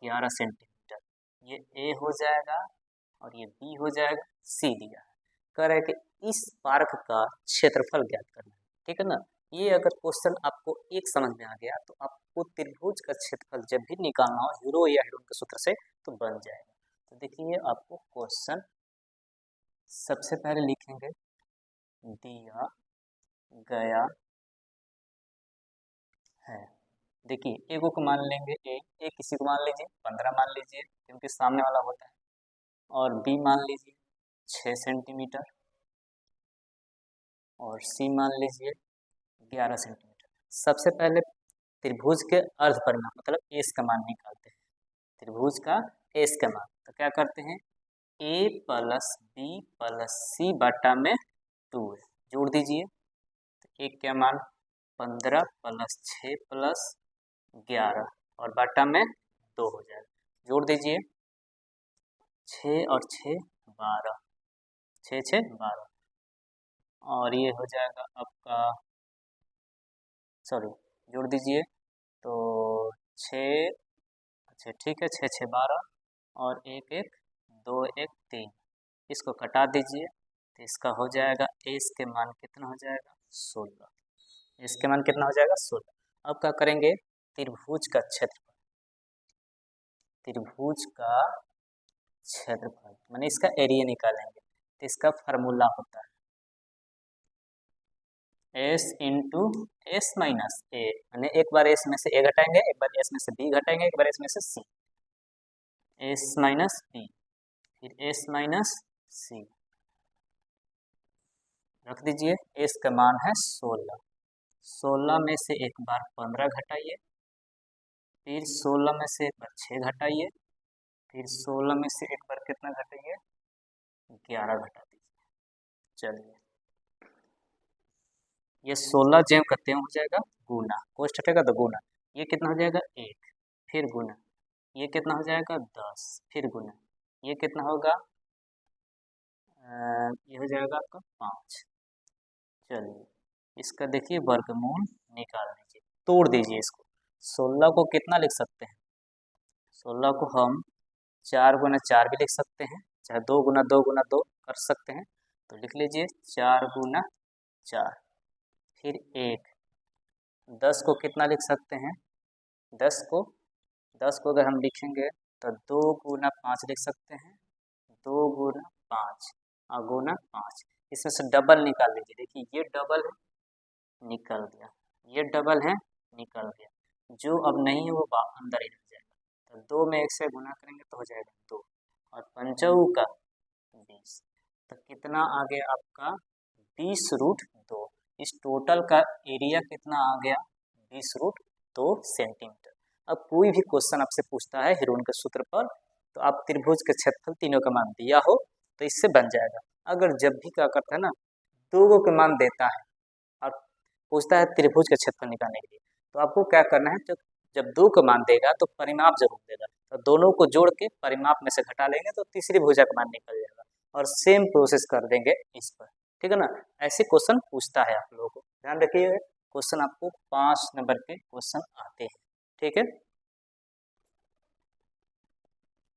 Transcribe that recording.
11 centimetre. ये ए हो जाएगा और ये बी हो जाएगा, सी दिया है। कह रहे हैं कि इस पार्क का क्षेत्रफल ज्ञात करना है, ठीक है ना। ये अगर क्वेश्चन आपको एक समझ में आ गया तो आपको त्रिभुज का क्षेत्रफल जब भी निकालना हो हीरो या हीरोइन के सूत्र से तो बन जाएगा। तो देखिए आपको क्वेश्चन सबसे पहले लिखेंगे, दिया गया है। देखिए एगो को मान लेंगे ए किसी को मान लीजिए 15 मान लीजिए क्योंकि सामने वाला होता है, और बी मान लीजिए 6 सेंटीमीटर और सी मान लीजिए 11 सेंटीमीटर। सबसे पहले त्रिभुज के अर्ध परिमाप मतलब एस का मान निकालते हैं। त्रिभुज का एस का मान तो क्या करते हैं, ए प्लस बी प्लस सी बटा में 2 है, जोड़ दीजिए। तो एक क्या मान 15 प्लस 6 प्लस 11 और बाटा में 2 हो जाएगा, जोड़ दीजिए। 6 और 6 12, 6 6 12 और ये हो जाएगा आपका, सॉरी जोड़ दीजिए। तो 6, अच्छा ठीक है, 6 6 12 और 1 1 2 1 3, इसको कटा दीजिए। तो इसका हो जाएगा एस के मान कितना हो जाएगा 16, इसके मान कितना हो जाएगा 16। अब क्या करेंगे, त्रिभुज का क्षेत्रफल, त्रिभुज का क्षेत्रफल माने इसका एरिया निकालेंगे। तो इसका फार्मूला होता है एस इंटू एस माइनस ए, यानी एक बार एस में से ए घटाएंगे, एक बार एस में से बी घटाएंगे, एक बार एस में से सी, एस माइनस बी फिर एस माइनस सी, रख दीजिए। एस का मान है 16, 16 में से एक बार 15 घटाइए, फिर 16 में से एक बार 6 घटाइए, फिर 16 में से एक बार कितना घटाइए 11 घटा दीजिए। चलिए ये 16 जेम करते हैं हो जाएगा गुना, कोष्ठ हटेगा तो गुना, ये कितना हो जाएगा 1 फिर गुना, ये कितना हो जाएगा 10 फिर गुना, ये कितना होगा ये हो जाएगा आपका 5। चलिए इसका देखिए वर्गमूल निकाल लीजिए, तोड़ दीजिए इसको। 16 को कितना लिख सकते हैं, 16 को हम 4 गुना 4 भी लिख सकते हैं, चाहे 2 गुना 2 गुना 2 कर सकते हैं। तो लिख लीजिए 4 गुना 4 फिर 1, 10 को कितना लिख सकते हैं, 10 को अगर हम लिखेंगे तो 2 गुना 5 लिख सकते हैं, 2 गुना 5 और गुना 5, इसमें से डबल निकाल लीजिए। देखिए ये डबल है निकल गया, ये डबल है निकल गया, जो अब नहीं है वो अंदर ही रह जाएगा। तो 2 में 1 से गुना करेंगे तो हो जाएगा 2 और 5 का 20, तो कितना आ गया आपका 20√2। इस टोटल का एरिया कितना आ गया 20√2 सेंटीमीटर। अब कोई भी क्वेश्चन आपसे पूछता है हीरोइन के सूत्र पर, तो आप त्रिभुज के क्षेत्रफल तीनों का मान दिया हो तो इससे बन जाएगा। अगर जब भी क्या करता है ना, 2 के मान देता है और पूछता है त्रिभुज के क्षेत्रफल निकालने के लिए, तो आपको क्या करना है, जब 2 का मान देगा तो परिमाप जरूर देगा, तो दोनों को जोड़ के परिमाप में से घटा लेंगे तो तीसरी भुजा का मान निकल जाएगा, और सेम प्रोसेस कर देंगे इस पर, ठीक है ना। ऐसे क्वेश्चन पूछता है, आप लोगों को ध्यान रखिए, क्वेश्चन आपको 5 नंबर के क्वेश्चन आते हैं, ठीक है।